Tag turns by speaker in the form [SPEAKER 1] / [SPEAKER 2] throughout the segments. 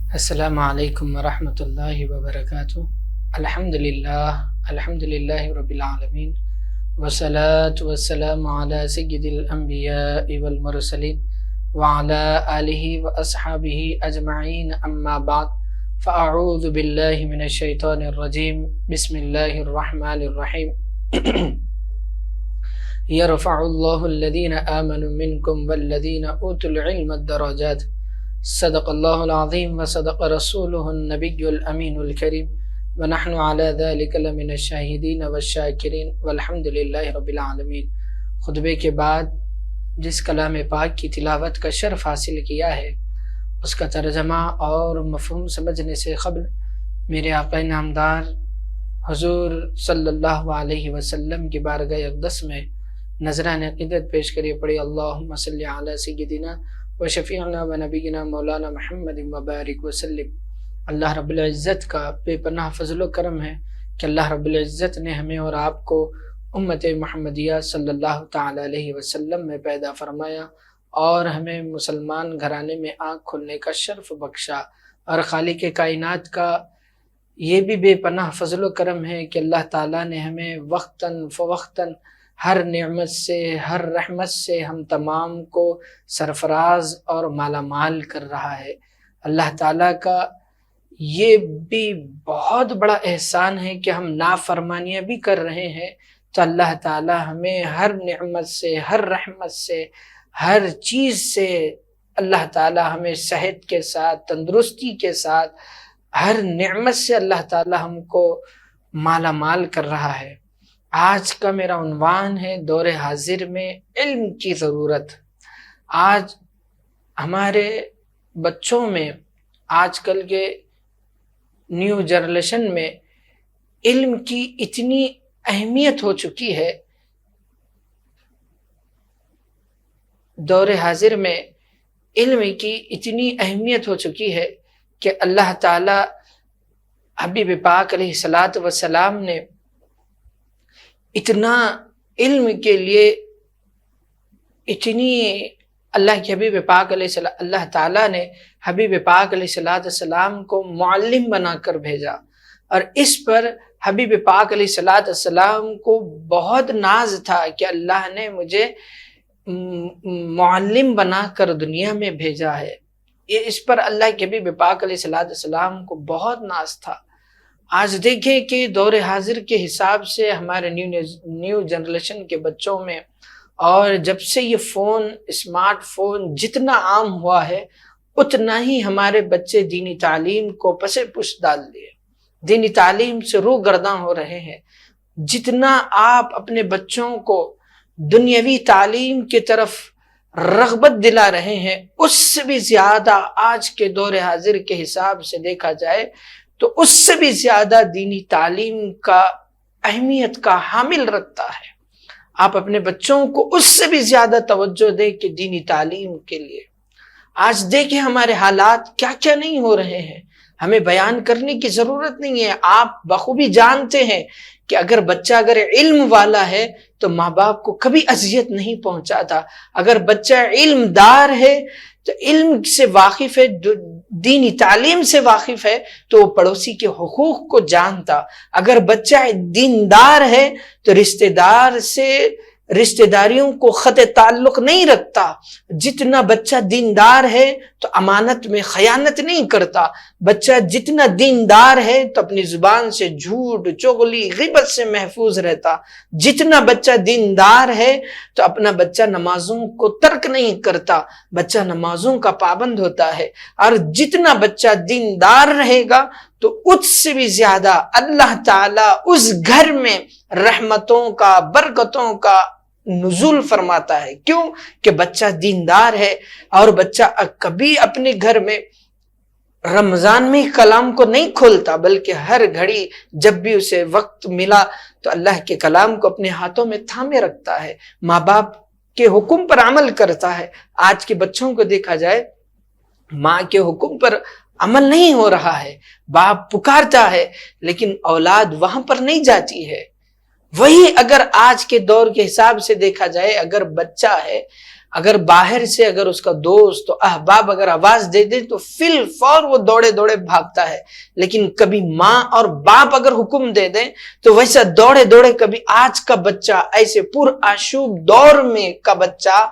[SPEAKER 1] السلام علیکم ورحمۃ اللہ وبرکاتہ۔ الحمدللہ رب العالمین والصلاة والسلام علی سید الانبیاء والمرسلین وعلی آلہ واصحابہ اجمعین، اما بعد فاعوذ باللہ من الشیطان الرجیم، بسم اللہ الرحمن الرحیم۔ یرفع اللہ الذین آمنوا منکم والذین اوتوا العلم الدرجات، صدق اللہ العظیم وصدق رسولہ النبی الامین الکریم، ونحن علی ذلک لمن الشاہدین والشاکرین والحمد للہ رب العالمین۔ خطبے کے بعد جس کلام پاک کی تلاوت کا شرف حاصل کیا ہے، اس کا ترجمہ اور مفہوم سمجھنے سے قبل میرے آقا نامدار حضور صلی اللہ علیہ وسلم کی بارگاہ اقدس میں نذران عقیدت پیش کریے، پڑھی اللہم صلی علی سیدنا و شفیعنا و نبینا مولانا محمد وبارک وسلم۔ اللہ رب العزت کا بے پناہ فضل و کرم ہے کہ اللہ رب العزت نے ہمیں اور آپ کو امت محمدیہ صلی اللہ تعالی علیہ وسلم میں پیدا فرمایا اور ہمیں مسلمان گھرانے میں آنکھ کھلنے کا شرف بخشا، اور خالق کائنات کا یہ بھی بے پناہ فضل و کرم ہے کہ اللہ تعالیٰ نے ہمیں وقتاً فوقتاً ہر نعمت سے، ہر رحمت سے ہم تمام کو سرفراز اور مالا مال کر رہا ہے۔ اللہ تعالیٰ کا یہ بھی بہت بڑا احسان ہے کہ ہم نافرمانیاں بھی کر رہے ہیں تو اللہ تعالیٰ ہمیں ہر نعمت سے، ہر رحمت سے، ہر چیز سے اللہ تعالیٰ ہمیں صحت کے ساتھ، تندرستی کے ساتھ، ہر نعمت سے اللہ تعالیٰ ہم کو مالا مال کر رہا ہے۔ آج کا میرا عنوان ہے دور حاضر میں علم کی ضرورت۔ آج ہمارے بچوں میں، آج کل کے نیو جنریشن میں علم کی اتنی اہمیت ہو چکی ہے، دور حاضر میں علم کی اتنی اہمیت ہو چکی ہے کہ اللہ تعالی حبیب پاک علیہ الصلاۃ والسلام نے اتنا علم کے لیے اتنی اللہ کے حبیب پاک علیہ اللہ تعالیٰ نے حبیب پاک علیہ السلام کو معلم بنا کر بھیجا، اور اس پر حبیب پاک علیہ السلام کو بہت ناز تھا کہ اللہ نے مجھے معلم بنا کر دنیا میں بھیجا ہے۔ اس پر اللہ کے حبیب پاک علیہ السلام کو بہت ناز تھا۔ آج دیکھیں کہ دور حاضر کے حساب سے ہمارے نیو جنریشن کے بچوں میں، اور جب سے یہ فون، اسمارٹ فون جتنا عام ہوا ہے، اتنا ہی ہمارے بچے دینی تعلیم کو پس پش ڈال دیے، دینی تعلیم سے روگرداں ہو رہے ہیں۔ جتنا آپ اپنے بچوں کو دنیاوی تعلیم کی طرف رغبت دلا رہے ہیں، اس سے بھی زیادہ آج کے دور حاضر کے حساب سے دیکھا جائے تو اس سے بھی زیادہ دینی تعلیم کا اہمیت کا حامل رکھتا ہے۔ آپ اپنے بچوں کو اس سے بھی زیادہ توجہ دیں کہ دینی تعلیم کے لیے۔ آج دیکھیں ہمارے حالات کیا کیا نہیں ہو رہے ہیں، ہمیں بیان کرنے کی ضرورت نہیں ہے۔ آپ بخوبی جانتے ہیں کہ اگر بچہ علم والا ہے تو ماں باپ کو کبھی اذیت نہیں پہنچاتا۔ اگر بچہ علم دار ہے تو علم سے واقف ہے، دینی تعلیم سے واقف ہے، تو وہ پڑوسی کے حقوق کو جانتا۔ اگر بچہ دیندار ہے تو رشتہ داریوں کو خط تعلق نہیں رکھتا۔ جتنا بچہ دیندار ہے تو امانت میں خیانت نہیں کرتا۔ بچہ جتنا دیندار ہے تو اپنی زبان سے جھوٹ، چغلی، غیبت سے محفوظ رہتا۔ جتنا بچہ دیندار ہے تو اپنا بچہ نمازوں کو ترک نہیں کرتا، بچہ نمازوں کا پابند ہوتا ہے۔ اور جتنا بچہ دیندار رہے گا تو اس سے بھی زیادہ اللہ تعالیٰ اس گھر میں رحمتوں کا، برکتوں کا نزول فرماتا ہے۔ کیوں کہ بچہ دیندار ہے، اور بچہ کبھی اپنے گھر میں رمضان میں کلام کو نہیں کھولتا، بلکہ ہر گھڑی جب بھی اسے وقت ملا تو اللہ کے کلام کو اپنے ہاتھوں میں تھامے رکھتا ہے، ماں باپ کے حکم پر عمل کرتا ہے۔ آج کے بچوں کو دیکھا جائے، ماں کے حکم پر عمل نہیں ہو رہا ہے، باپ پکارتا ہے لیکن اولاد وہاں پر نہیں جاتی ہے۔ وہی اگر آج کے دور کے حساب سے دیکھا جائے، اگر بچہ ہے اگر باہر سے اگر اس کا دوست تو احباب اگر آواز دے دے تو فی الفور وہ دوڑے دوڑے بھاگتا ہے، لیکن کبھی ماں اور باپ اگر حکم دے دیں تو ویسا دوڑے دوڑے کبھی آج کا بچہ ایسے پر آشوب دور میں کا بچہ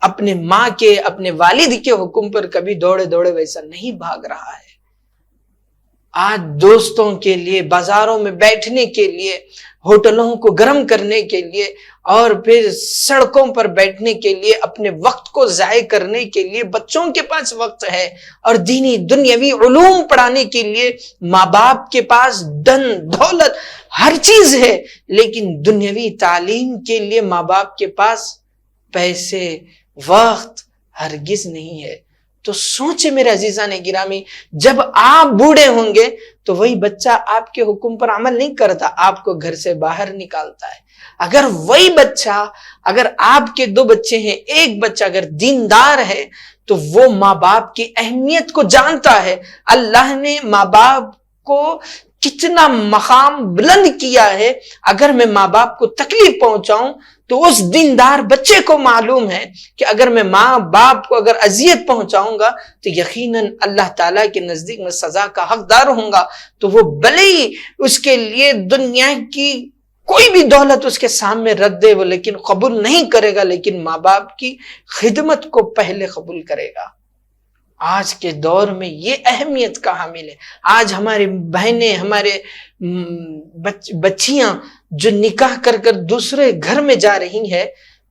[SPEAKER 1] اپنے ماں کے اپنے والد کے حکم پر کبھی دوڑے دوڑے ویسا نہیں بھاگ رہا ہے۔ آج دوستوں کے لیے، بازاروں میں بیٹھنے کے لیے، ہوٹلوں کو گرم کرنے کے لیے اور پھر سڑکوں پر بیٹھنے کے لیے، اپنے وقت کو ضائع کرنے کے لیے بچوں کے پاس وقت ہے، اور دینی دنیاوی علوم پڑھانے کے لیے ماں باپ کے پاس دن دولت ہر چیز ہے، لیکن دنیاوی تعلیم کے لیے ماں باپ کے پاس پیسے وقت ہرگز نہیں ہے۔ تو سوچے میرے عزیزان گرامی، جب آپ بوڑھے ہوں گے تو وہی بچہ آپ کے حکم پر عمل نہیں کرتا، آپ کو گھر سے باہر نکالتا ہے۔ اگر وہی بچہ، اگر آپ کے 2 بچے ہیں، ایک بچہ اگر دیندار ہے تو وہ ماں باپ کی اہمیت کو جانتا ہے۔ اللہ نے ماں باپ کو کتنا مقام بلند کیا ہے، اگر میں ماں باپ کو تکلیف پہنچاؤں تو اس دیندار بچے کو معلوم ہے کہ اگر میں ماں باپ کو اگر اذیت پہنچاؤں گا تو یقیناً اللہ تعالیٰ کے نزدیک میں سزا کا حقدار ہوں گا، تو وہ بھلے ہی اس کے لیے دنیا کی کوئی بھی دولت اس کے سامنے رکھ دے وہ لیکن قبول نہیں کرے گا، لیکن ماں باپ کی خدمت کو پہلے قبول کرے گا۔ آج کے دور میں یہ اہمیت کا حامل ہے۔ آج ہماری بہنیں، ہمارے بچیاں جو نکاح کر کر دوسرے گھر میں جا رہی ہیں،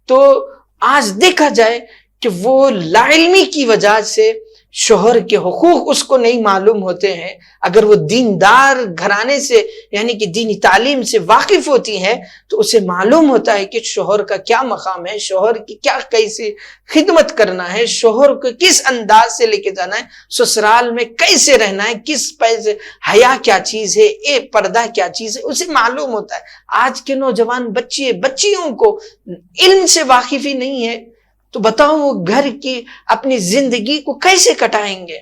[SPEAKER 1] تو آج دیکھا جائے کہ وہ لا علمی کی وجہ سے شوہر کے حقوق اس کو نہیں معلوم ہوتے ہیں۔ اگر وہ دیندار گھرانے سے یعنی کہ دینی تعلیم سے واقف ہوتی ہے تو اسے معلوم ہوتا ہے کہ شوہر کا کیا مقام ہے، شوہر کی کیا کیسے خدمت کرنا ہے، شوہر کو کس انداز سے لے کے جانا ہے، سسرال میں کیسے رہنا ہے، کس پیسے حیا کیا چیز ہے، پردہ کیا چیز ہے، اسے معلوم ہوتا ہے۔ آج کے نوجوان بچیوں کو علم سے واقف ہی نہیں ہے، تو بتاؤ وہ گھر کی اپنی زندگی کو کیسے کٹائیں گے؟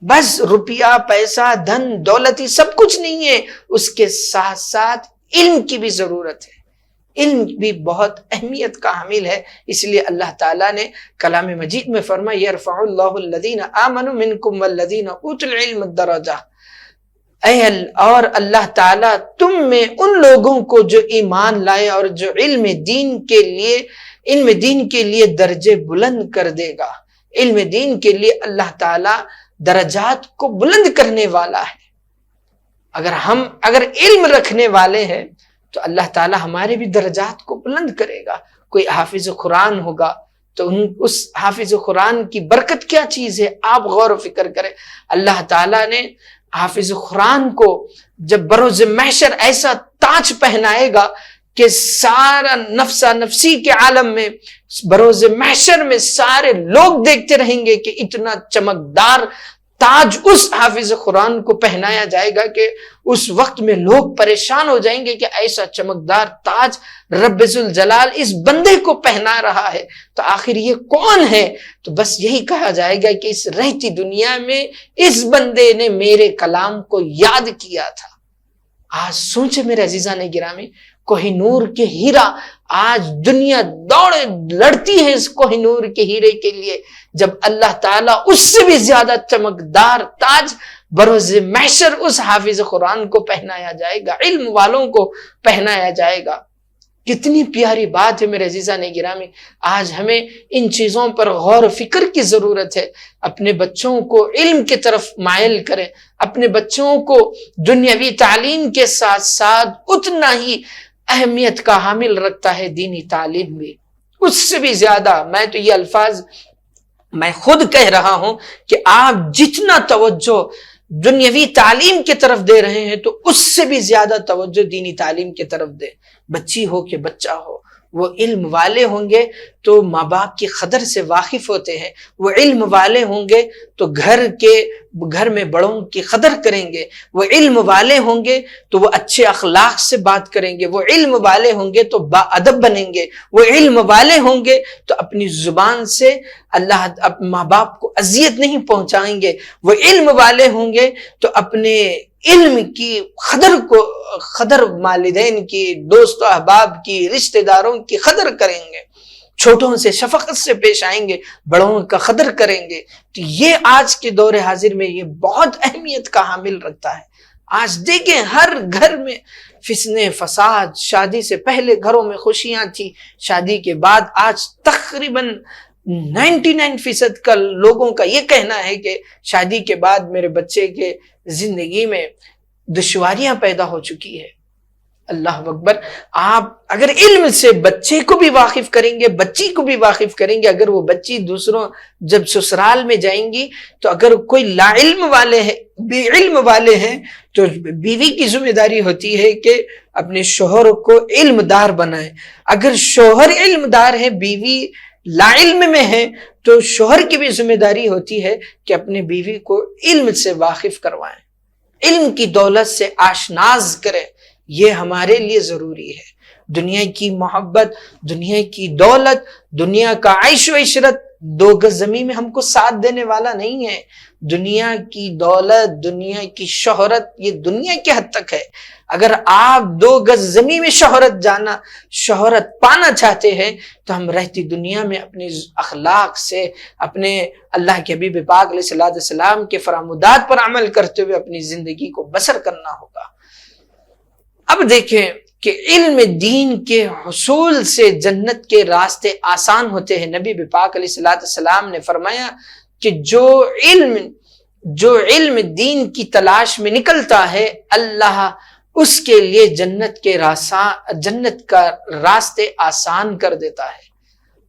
[SPEAKER 1] بس روپیہ، پیسہ، دھن دولت ہی سب کچھ نہیں ہے، اس کے ساتھ ساتھ علم کی بھی ضرورت ہے۔ علم بھی بہت اہمیت کا حامل ہے، اس لیے اللہ تعالیٰ نے کلام مجید میں فرمایا یرفع اللہ الذین آمنوا منکم والذین اوتوا العلم درجات، اور اللہ تعالیٰ تم میں ان لوگوں کو جو ایمان لائے اور جو علم دین کے لیے درجے بلند کر دے گا۔ علم دین کے لیے اللہ تعالیٰ درجات کو بلند کرنے والا ہے۔ اگر علم رکھنے والے ہیں تو اللہ تعالیٰ ہمارے بھی درجات کو بلند کرے گا۔ کوئی حافظ قرآن ہوگا تو اس حافظ قرآن کی برکت کیا چیز ہے، آپ غور و فکر کریں۔ اللہ تعالیٰ نے حافظ قرآن کو جب بروز محشر ایسا تاج پہنائے گا کہ سارا نفسا نفسی کے عالم میں بروز محشر میں سارے لوگ دیکھتے رہیں گے کہ اتنا چمکدار تاج اس حافظ قرآن کو پہنایا جائے گا کہ اس وقت میں لوگ پریشان ہو جائیں گے کہ ایسا چمکدار تاج رب ذوالجلال اس بندے کو پہنا رہا ہے، تو آخر یہ کون ہے؟ تو بس یہی کہا جائے گا کہ اس رہتی دنیا میں اس بندے نے میرے کلام کو یاد کیا تھا۔ آج سوچے میرے عزیزان گرامی، کوہ نور کے ہیرا، آج دنیا لڑتی ہے اس کوہ نور کے ہیرے کے لیے، جب اللہ تعالیٰ اس سے بھی زیادہ چمکدار تاج بروز محشر اس حافظ قرآن کو پہنایا جائے گا، علم والوں کو پہنایا جائے گا۔ کتنی پیاری بات ہے میرے عزیزان گرامی۔ آج ہمیں ان چیزوں پر غور و فکر کی ضرورت ہے۔ اپنے بچوں کو علم کی طرف مائل کریں، اپنے بچوں کو دنیاوی تعلیم کے ساتھ ساتھ اتنا ہی اہمیت کا حامل رکھتا ہے دینی تعلیم بھی، اس سے بھی زیادہ۔ میں تو یہ الفاظ میں خود کہہ رہا ہوں کہ آپ جتنا توجہ دنیاوی تعلیم کی طرف دے رہے ہیں تو اس سے بھی زیادہ توجہ دینی تعلیم کی طرف دیں۔ بچی ہو کہ بچہ ہو، وہ علم والے ہوں گے تو ماں باپ کی قدر سے واقف ہوتے ہیں، وہ علم والے ہوں گے تو گھر میں بڑوں کی قدر کریں گے، وہ علم والے ہوں گے تو وہ اچھے اخلاق سے بات کریں گے، وہ علم والے ہوں گے تو با ادب بنیں گے، وہ علم والے ہوں گے تو اپنی زبان سے ماں باپ کو اذیت نہیں پہنچائیں گے، وہ علم والے ہوں گے تو اپنے علم کی قدر والدین کی، دوست و احباب کی، رشتہ داروں کی قدر کریں گے۔ چھوٹوں سے شفقت سے پیش آئیں گے، بڑوں کا قدر کریں گے، تو یہ آج کے دور حاضر میں یہ بہت اہمیت کا حامل رکھتا ہے۔ آج دیکھیں ہر گھر میں فتنے فساد، شادی سے پہلے گھروں میں خوشیاں تھی، شادی کے بعد آج تقریباً 99% کا لوگوں کا یہ کہنا ہے کہ شادی کے بعد میرے بچے کے زندگی میں دشواریاں پیدا ہو چکی ہے۔ اللہ اکبر! آپ اگر علم سے بچے کو بھی واقف کریں گے، بچی کو بھی واقف کریں گے، اگر وہ بچی دوسروں جب سسرال میں جائیں گی تو اگر کوئی لا علم والے ہیں، بے علم والے ہیں، تو بیوی کی ذمہ داری ہوتی ہے کہ اپنے شوہر کو علم دار بنائے۔ اگر شوہر علم دار ہے، بیوی لا علم میں ہے، تو شوہر کی بھی ذمہ داری ہوتی ہے کہ اپنے بیوی کو علم سے واقف کروائیں، علم کی دولت سے آشناز کریں۔ یہ ہمارے لیے ضروری ہے۔ دنیا کی محبت، دنیا کی دولت، دنیا کا عیش و عشرت 2 گز زمین میں ہم کو ساتھ دینے والا نہیں ہے۔ دنیا کی دولت، دنیا کی شہرت، یہ دنیا کے حد تک ہے۔ اگر آپ 2 گز زمین میں شہرت پانا چاہتے ہیں تو ہم رہتی دنیا میں اپنے اخلاق سے، اپنے اللہ کے حبیب پاک علیہ الصلوۃ والسلام کے فرمودات پر عمل کرتے ہوئے اپنی زندگی کو بسر کرنا ہوگا۔ اب دیکھیں کہ علم دین کے حصول سے جنت کے راستے آسان ہوتے ہیں۔ نبی پاک علیہ الصلوۃ والسلام نے فرمایا کہ جو علم دین کی تلاش میں نکلتا ہے، اللہ اس کے لیے جنت کا راستے آسان کر دیتا ہے۔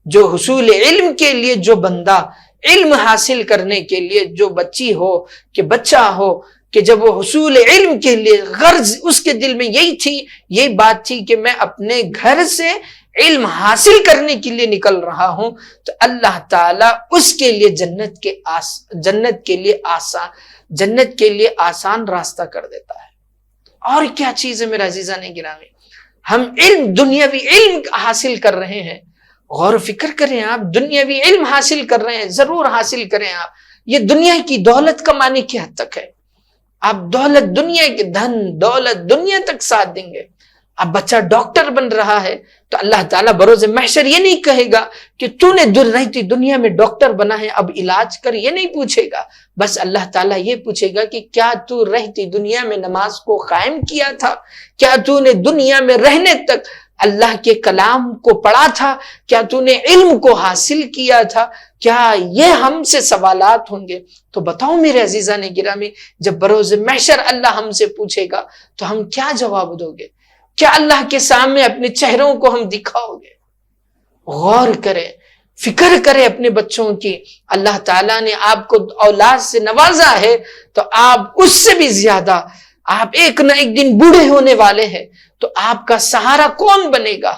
[SPEAKER 1] جو حصول علم کے لیے، جو بندہ علم حاصل کرنے کے لیے، جو بچی ہو کہ بچہ ہو، کہ جب وہ حصول علم کے لیے غرض اس کے دل میں یہی بات تھی کہ میں اپنے گھر سے علم حاصل کرنے کے لیے نکل رہا ہوں، تو اللہ تعالیٰ اس کے لیے جنت کے لیے آسان راستہ کر دیتا ہے۔ اور کیا چیز ہے میرا عزیزان گرامی، ہم دنیاوی علم حاصل کر رہے ہیں۔ غور و فکر کریں، آپ دنیاوی علم حاصل کر رہے ہیں، ضرور حاصل کریں آپ۔ یہ دنیا کی دولت کمانے کی حد تک ہے۔ آپ دولت، دنیا کے دھن دولت دنیا تک ساتھ دیں گے۔ اب بچہ ڈاکٹر بن رہا ہے تو اللہ تعالیٰ بروز محشر یہ نہیں کہے گا کہ تو نے رہتی دنیا میں ڈاکٹر بنا ہے اب علاج کر، یہ نہیں پوچھے گا۔ بس اللہ تعالیٰ یہ پوچھے گا کہ کیا تو رہتی دنیا میں نماز کو قائم کیا تھا؟ کیا تو نے دنیا میں رہنے تک اللہ کے کلام کو پڑھا تھا؟ کیا تو نے علم کو حاصل کیا تھا؟ کیا یہ ہم سے سوالات ہوں گے؟ تو بتاؤ میرے عزیزان گرامی، جب بروز محشر اللہ ہم سے پوچھے گا تو ہم کیا جواب دو گے؟ کیا اللہ کے سامنے اپنے چہروں کو ہم دکھاؤ گے؟ غور کریں، فکر کریں اپنے بچوں کی۔ اللہ تعالیٰ نے آپ کو اولاد سے نوازا ہے تو آپ اس سے بھی زیادہ، آپ ایک نہ ایک دن بوڑھے ہونے والے ہیں، تو آپ کا سہارا کون بنے گا؟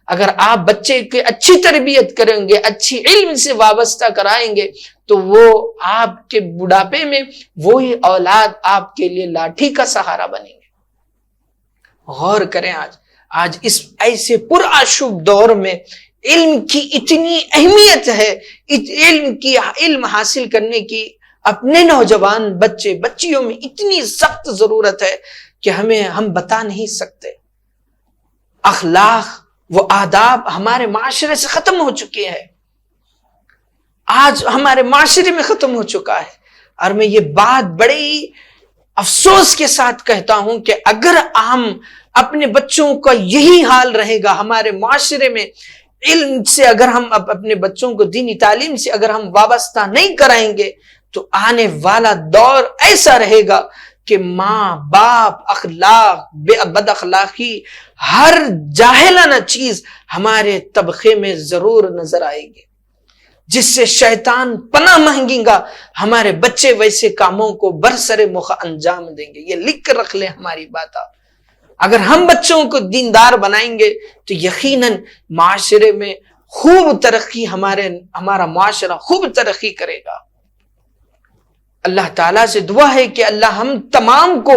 [SPEAKER 1] اگر آپ بچے کی اچھی تربیت کریں گے، اچھی علم سے وابستہ کرائیں گے، تو وہ آپ کے بڑھاپے میں وہی اولاد آپ کے لیے لاٹھی کا سہارا بنیں گے۔ غور کریں، آج اس ایسے پرآشوب دور میں علم کی اتنی اہمیت ہے، علم حاصل کرنے کی اپنے نوجوان بچیوں میں اتنی سخت ضرورت ہے کہ ہم بتا نہیں سکتے۔ اخلاق وہ آداب ہمارے معاشرے سے ختم ہو چکے ہیں، آج ہمارے معاشرے میں ختم ہو چکا ہے۔ اور میں یہ بات بڑی افسوس کے ساتھ کہتا ہوں کہ اگر ہم اپنے بچوں کا یہی حال رہے گا، ہمارے معاشرے میں علم سے اگر ہم اپنے بچوں کو دینی تعلیم سے اگر ہم وابستہ نہیں کرائیں گے، تو آنے والا دور ایسا رہے گا کہ ماں باپ، اخلاق، بد اخلاقی، ہر جاہلانہ چیز ہمارے طبقے میں ضرور نظر آئے گی، جس سے شیطان پناہ مانگے گا۔ ہمارے بچے ویسے کاموں کو برسر مخ انجام دیں گے۔ یہ لکھ کر رکھ لیں ہماری بات۔ اگر ہم بچوں کو دیندار بنائیں گے تو یقیناً معاشرے میں خوب ترقی، ہمارا معاشرہ خوب ترقی کرے گا۔ اللہ تعالیٰ سے دعا ہے کہ اللہ ہم تمام کو،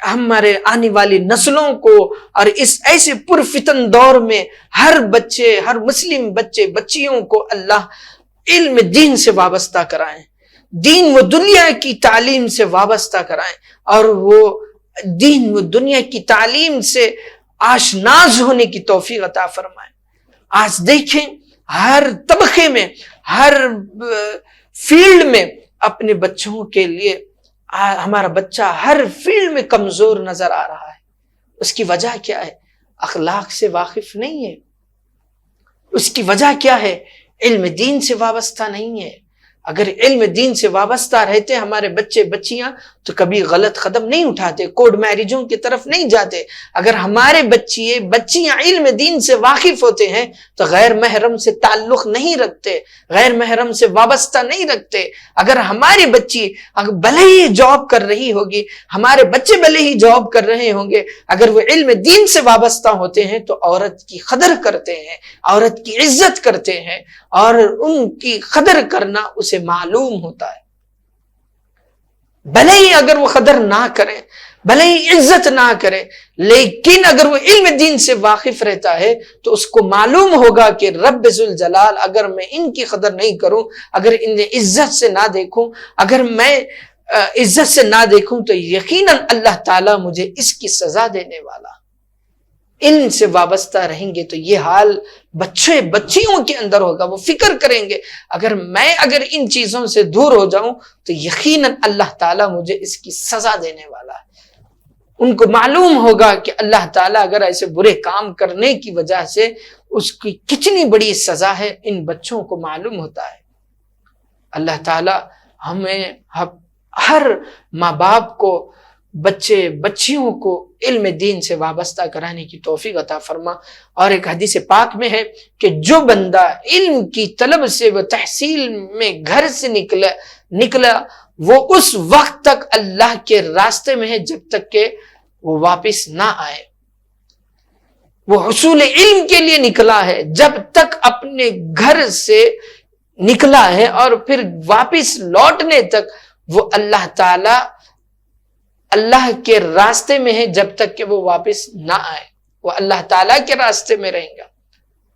[SPEAKER 1] ہمارے آنے والی نسلوں کو، اور اس ایسے پرفتن دور میں ہر مسلم بچیوں کو اللہ علم دین سے وابستہ کرائیں، دین و دنیا کی تعلیم سے وابستہ کرائیں، اور وہ دین و دنیا کی تعلیم سے آشناز ہونے کی توفیق عطا فرمائیں۔ آج دیکھیں ہر طبقے میں، ہر فیلڈ میں اپنے بچوں کے لیے، ہمارا بچہ ہر فیلڈ میں کمزور نظر آ رہا ہے۔ اس کی وجہ کیا ہے؟ اخلاق سے واقف نہیں ہے۔ اس کی وجہ کیا ہے؟ علم دین سے وابستہ نہیں ہے۔ اگر علم دین سے وابستہ رہتے ہمارے بچے بچیاں تو کبھی غلط قدم نہیں اٹھاتے، کورٹ میرجوں کی طرف نہیں جاتے۔ اگر ہمارے بچیاں علم دین سے واقف ہوتے ہیں تو غیر محرم سے تعلق نہیں رکھتے، غیر محرم سے وابستہ نہیں رکھتے۔ اگر ہماری بچی بھلے ہی جاب کر رہی ہوگی، ہمارے بچے بھلے ہی جاب کر رہے ہوں گے، اگر وہ علم دین سے وابستہ ہوتے ہیں تو عورت کی قدر کرتے ہیں، عورت کی عزت کرتے ہیں، اور ان کی قدر کرنا اسے معلوم ہوتا ہے۔ بھلے ہی اگر وہ قدر نہ کریں، بھلے ہی عزت نہ کرے، لیکن اگر وہ علم دین سے واقف رہتا ہے تو اس کو معلوم ہوگا کہ رب ذوالجلال اگر میں ان کی قدر نہیں کروں، اگر انہیں عزت سے نہ دیکھوں، اگر میں عزت سے نہ دیکھوں تو یقیناً اللہ تعالیٰ مجھے اس کی سزا دینے والا۔ علم سے وابستہ رہیں گے تو یہ حال بچیوں کے اندر ہوگا، وہ فکر کریں گے اگر ان چیزوں سے دور ہو جاؤں تو یقیناً اللہ تعالیٰ مجھے اس کی سزا دینے والا ہے۔ ان کو معلوم ہوگا کہ اللہ تعالیٰ اگر ایسے برے کام کرنے کی وجہ سے اس کی کتنی بڑی سزا ہے، ان بچوں کو معلوم ہوتا ہے۔ اللہ تعالیٰ ہمیں ہر ماں باپ کو، بچیوں کو علم دین سے وابستہ کرانے کی توفیق عطا فرما۔ اور ایک حدیث پاک میں ہے کہ جو بندہ علم کی طلب سے و تحصیل میں گھر سے نکلا وہ اس وقت تک اللہ کے راستے میں ہے جب تک کہ وہ واپس نہ آئے۔ وہ حصول علم کے لیے نکلا ہے، جب تک اپنے گھر سے نکلا ہے اور پھر واپس لوٹنے تک وہ اللہ تعالی اللہ کے راستے میں ہے جب تک کہ وہ واپس نہ آئے، وہ اللہ تعالیٰ کے راستے میں رہیں گا۔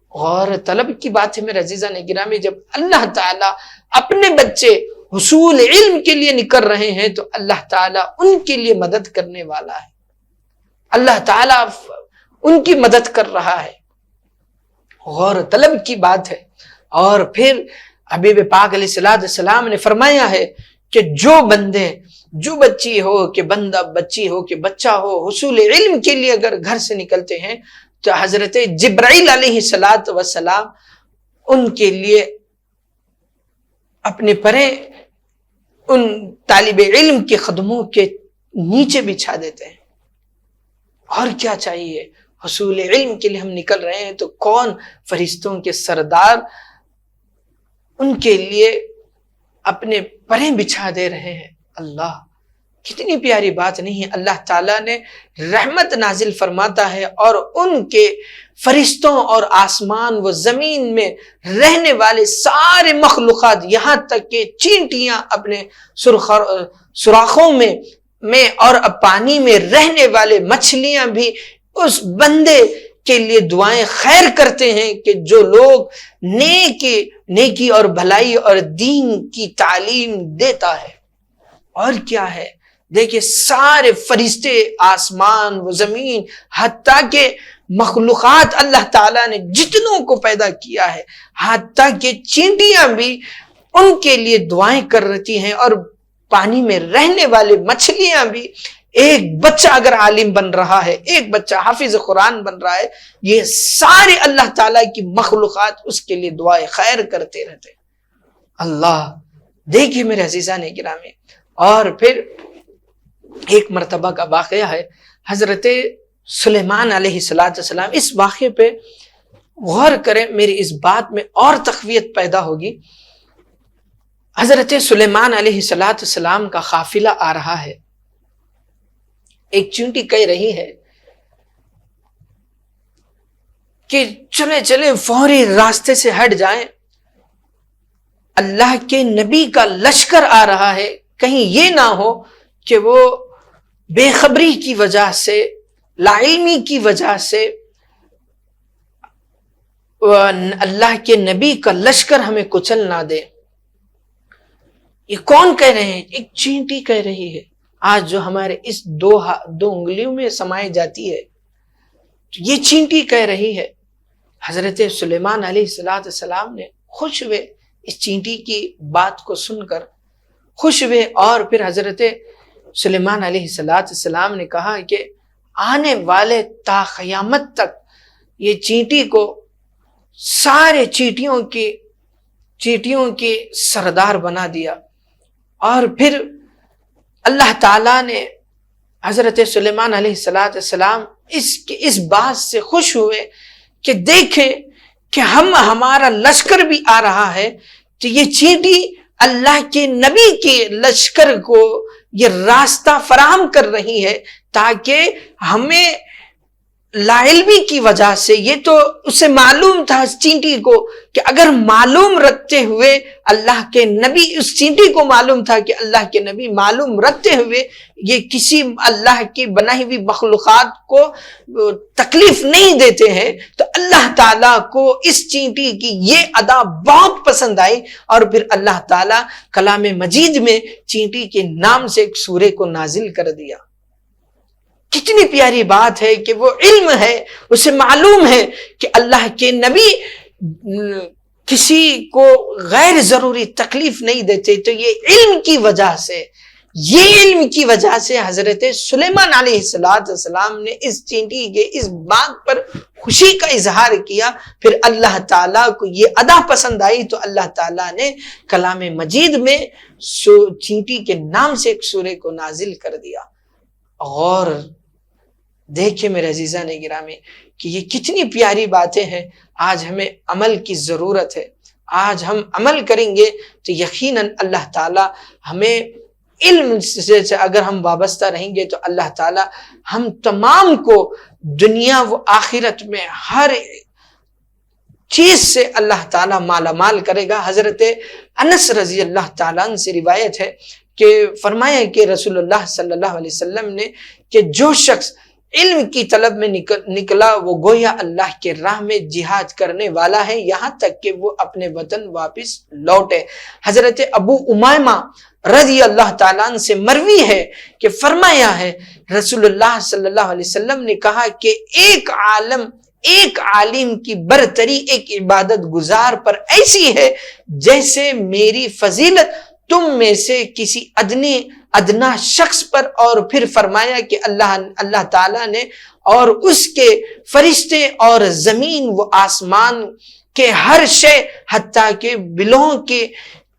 [SPEAKER 1] اور طلب کی بات ہے میرے عزیزان گرامی، جب اللہ تعالیٰ اپنے بچے حصول علم کے لیے نکل رہے ہیں تو اللہ تعالیٰ ان کے لیے مدد کرنے والا ہے، اللہ تعالیٰ ان کی مدد کر رہا ہے۔ اور طلب کی بات ہے۔ اور پھر حبیب پاک علیہ السلام نے فرمایا ہے کہ جو بچی ہو کہ بندہ، بچی ہو کہ بچہ ہو، حصول علم کے لیے اگر گھر سے نکلتے ہیں تو حضرت جبرائیل علیہ السلام ان کے لیے اپنے پرے ان طالب علم کے قدموں کے نیچے بچھا دیتے ہیں۔ اور کیا چاہیے؟ حصول علم کے لیے ہم نکل رہے ہیں تو کون فرشتوں کے سردار ان کے لیے اپنے پرے بچھا دے رہے ہیں۔ اللہ، کتنی پیاری بات نہیں ہے۔ اللہ تعالیٰ نے رحمت نازل فرماتا ہے اور ان کے فرشتوں اور آسمان و زمین میں رہنے والے سارے مخلوقات، یہاں تک کہ چینٹیاں اپنے سوراخوں میں اور پانی میں رہنے والے مچھلیاں بھی اس بندے کے لیے دعائیں خیر کرتے ہیں کہ جو لوگ نیکی اور بھلائی اور دین کی تعلیم دیتا ہے۔ اور کیا ہے؟ دیکھیں سارے فرشتے، آسمان و زمین، حتیٰ کہ مخلوقات اللہ تعالیٰ نے جتنوں کو پیدا کیا ہے، حتیٰ کہ چینٹیاں بھی ان کے لیے دعائیں کر رہتی ہیں، اور پانی میں رہنے والے مچھلیاں بھی۔ ایک بچہ اگر عالم بن رہا ہے، ایک بچہ حافظ قرآن بن رہا ہے، یہ سارے اللہ تعالیٰ کی مخلوقات اس کے لیے دعائیں خیر کرتے رہتے ہیں۔ اللہ، دیکھیے میرے عزیزان گرامی۔ اور پھر ایک مرتبہ کا واقعہ ہے، حضرت سلیمان علیہ السلام، اس واقعے پہ غور کریں، میری اس بات میں اور تقویت پیدا ہوگی۔ حضرت سلیمان علیہ السلام کا قافلہ آ رہا ہے، ایک چونٹی کہہ رہی ہے کہ چلے فوری راستے سے ہٹ جائیں، اللہ کے نبی کا لشکر آ رہا ہے، کہیں یہ نہ ہو کہ وہ بے خبری کی وجہ سے، لا علمی کی وجہ سے اللہ کے نبی کا لشکر ہمیں کچل نہ دے۔ یہ کون کہہ رہے ہیں؟ ایک چینٹی کہہ رہی ہے، آج جو ہمارے اس دو انگلیوں میں سمائی جاتی ہے، یہ چینٹی کہہ رہی ہے۔ حضرت سلیمان علیہ السلام نے خوش ہوئے، اس چینٹی کی بات کو سن کر خوش ہوئے، اور پھر حضرت سلیمان علیہ السلام نے کہا کہ آنے والے تا قیامت تک یہ چینٹی کو سارے چیٹیوں کی سردار بنا دیا۔ اور پھر اللہ تعالیٰ نے حضرت سلیمان علیہ السلام اس بات سے خوش ہوئے کہ دیکھیں کہ ہمارا لشکر بھی آ رہا ہے، تو یہ چینٹی اللہ کے نبی کے لشکر کو یہ راستہ فراہم کر رہی ہے، تاکہ ہمیں لاعلمی کی وجہ سے، یہ تو اسے معلوم تھا اس چینٹی کو کہ اگر معلوم رکھتے ہوئے اللہ کے نبی، اس چینٹی کو معلوم تھا کہ اللہ کے نبی معلوم رکھتے ہوئے یہ کسی اللہ کی بنائی ہوئی مخلوقات کو تکلیف نہیں دیتے ہیں، تو اللہ تعالیٰ کو اس چینٹی کی یہ ادا بہت پسند آئی، اور پھر اللہ تعالیٰ کلام مجید میں چینٹی کے نام سے ایک سورے کو نازل کر دیا۔ کتنی پیاری بات ہے کہ وہ علم ہے، اسے معلوم ہے کہ اللہ کے نبی کسی کو غیر ضروری تکلیف نہیں دیتے، تو یہ علم کی وجہ سے حضرت سلیمان علیہ السلام نے اس چینٹی کے اس بات پر خوشی کا اظہار کیا، پھر اللہ تعالیٰ کو یہ ادا پسند آئی، تو اللہ تعالیٰ نے کلام مجید میں چینٹی کے نام سے ایک سورے کو نازل کر دیا۔ اور دیکھیں میرے عزیزان گرامی کہ یہ کتنی پیاری باتیں ہیں، آج ہمیں عمل کی ضرورت ہے۔ آج ہم عمل کریں گے تو یقیناً اللہ تعالیٰ ہمیں علم سے اگر ہم وابستہ رہیں گے تو اللہ تعالیٰ ہم تمام کو دنیا و آخرت میں ہر چیز سے اللہ تعالیٰ مالا مال کرے گا۔ حضرت انس رضی اللہ تعالیٰ عنہ سے روایت ہے کہ فرمایا کہ رسول اللہ صلی اللہ علیہ وسلم نے کہ جو شخص علم کی طلب میں نکلا وہ گویا اللہ کے راہ میں جہاد کرنے والا ہے، یہاں تک کہ وہ اپنے وطن واپس لوٹے۔ حضرت ابو امیمہ رضی اللہ تعالیٰ عنہ سے مروی ہے کہ فرمایا ہے رسول اللہ صلی اللہ علیہ وسلم نے کہا کہ ایک عالم کی برتری ایک عبادت گزار پر ایسی ہے جیسے میری فضیلت تم میں سے کسی ادنا شخص پر، اور پھر فرمایا کہ اللہ تعالیٰ نے اور اس کے فرشتے اور زمین و آسمان کے ہر شے حتیٰ کہ بلوں کے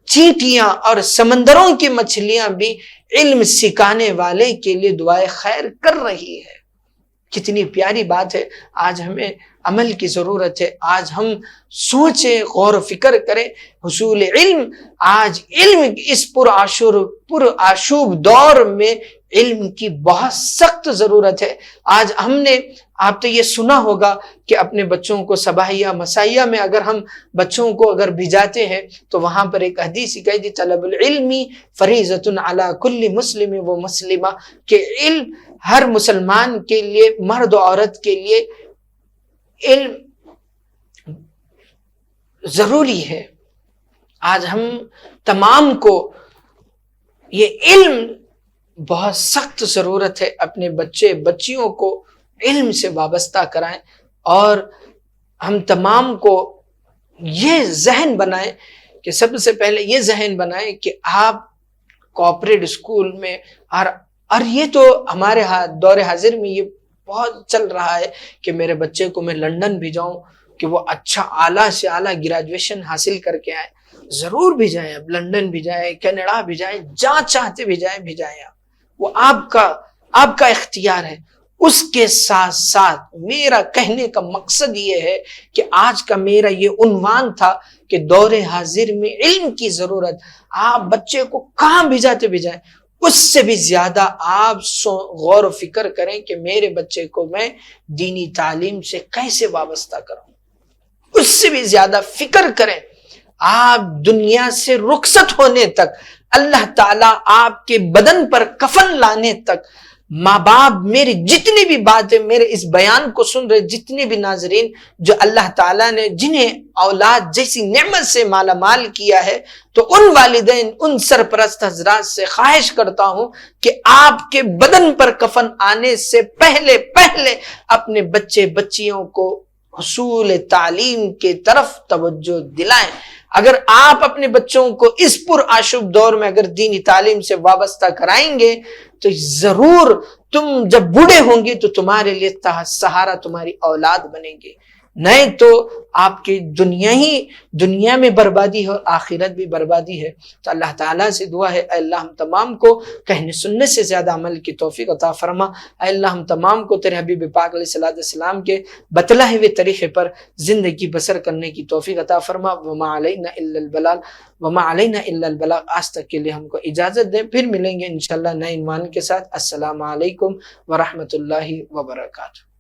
[SPEAKER 1] چیٹیاں اور سمندروں کی مچھلیاں بھی علم سکھانے والے کے لیے دعائے خیر کر رہی ہے۔ کتنی پیاری بات ہے۔ آج ہمیں عمل کی ضرورت ہے، آج ہم سوچیں، غور و فکر کریں حصول علم۔ آج علم اس پرآشوب دور میں علم کی بہت سخت ضرورت ہے۔ آج ہم نے آپ تو یہ سنا ہوگا کہ اپنے بچوں کو صباحیہ مسائیہ میں اگر ہم بچوں کو اگر بھیجاتے ہیں تو وہاں پر ایک حدیث کہی تھی طلب العلم فریضۃ علی کل مسلم و مسلمہ، کہ علم ہر مسلمان کے لیے، مرد و عورت کے لیے علم ضروری ہے۔ آج ہم تمام کو یہ علم بہت سخت ضرورت ہے، اپنے بچیوں کو علم سے وابستہ کرائیں، اور ہم تمام کو یہ ذہن بنائیں کہ سب سے پہلے یہ ذہن بنائیں کہ آپ کوآپریٹ اسکول میں، اور یہ تو ہمارے دور حاضر میں یہ بہت چل رہا ہے کہ میرے بچے کو میں لندن بھیجاؤں کہ وہ اچھا اعلیٰ سے اعلیٰ گریجویشن حاصل کر کے آئے۔ ضرور بھیجائیں، اب لندن بھیجائیں، کینیڈا بھیجائیں، جہاں چاہتے بھیجائیں آپ، وہ آپ کا اختیار ہے۔ اس کے ساتھ ساتھ میرا کہنے کا مقصد یہ ہے کہ آج کا میرا یہ عنوان تھا کہ دور حاضر میں علم کی ضرورت۔ آپ بچے کو کہاں بھیجائیں، اس سے بھی زیادہ آپ غور و فکر کریں کہ میرے بچے کو میں دینی تعلیم سے کیسے وابستہ کروں، اس سے بھی زیادہ فکر کریں۔ آپ دنیا سے رخصت ہونے تک، اللہ تعالیٰ آپ کے بدن پر کفن لانے تک، ماں باپ میری جتنی بھی باتیں، میرے اس بیان کو سن رہے جتنے بھی ناظرین جو اللہ تعالیٰ نے جنہیں اولاد جیسی نعمت سے مالا مال کیا ہے، تو ان والدین، ان سرپرست حضرات سے خواہش کرتا ہوں کہ آپ کے بدن پر کفن آنے سے پہلے اپنے بچیوں کو حصول تعلیم کے طرف توجہ دلائیں۔ اگر آپ اپنے بچوں کو اس پرآشوب دور میں اگر دینی تعلیم سے وابستہ کرائیں گے تو ضرور تم جب بوڑھے ہوں گے تو تمہارے لیے سہارا تمہاری اولاد بنیں گے، نہیں تو آپ کی دنیا میں بربادی ہے اور آخرت بھی بربادی ہے۔ تو اللہ تعالیٰ سے دعا ہے اے اللہ ہم تمام کو کہنے سننے سے زیادہ عمل کی توفیق عطا فرما۔ اے اللہ ہم تمام کو تیرے حبیب پاک علیہ الصلوۃ والسلام کے بتلائے ہوئے طریقے پر زندگی بسر کرنے کی توفیق عطا فرما۔ وما علینا الا البلاغ۔ آج تک کے لیے ہم کو اجازت دیں، پھر ملیں گے انشاءاللہ نئے عنوان کے ساتھ۔ السلام علیکم ورحمۃ اللہ وبرکاتہ۔